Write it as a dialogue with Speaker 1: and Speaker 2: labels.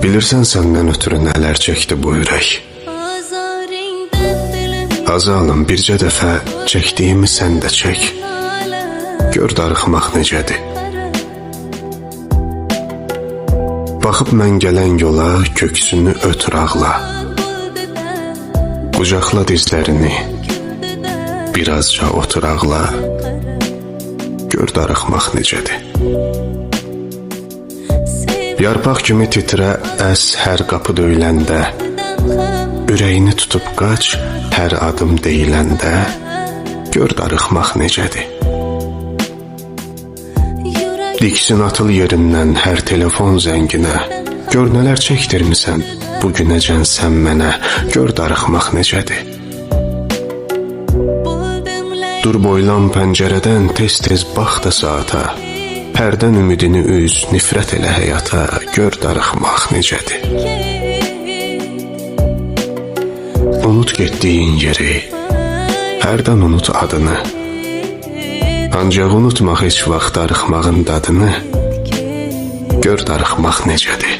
Speaker 1: Bilirsən səndən ötürü nələr çəkdi bu ürək. Azalım, bircə dəfə çəkdiyimi sən də çək. Gör darıxmaq necədir. Baxıb mən gələn yola köksünü ötür ağla. Qucaqla dizlərini, birazca otur ağla. Gör darıxmaq necədir. Yarpaq kimi titrə əs hər qapı döyüləndə. Ürəyini tutub qaç hər adım deyiləndə. Gör darıxmaq necədir. Diksin atıl yerindən hər telefon zənginə. Gör nələr çəkdirmisən bugünəcən sən mənə. Gör darıxmaq necədir. Dur boylan pəncərədən tez-tez bax da saata. Hərdən ümidini üz, nifrət elə həyata. Gör darıxmaq necədir. Unut getdiyin yeri, hərdən unut adını. Ancaq unutmaq heç vaxt darıxmağın dadını. Gör darıxmaq necədir.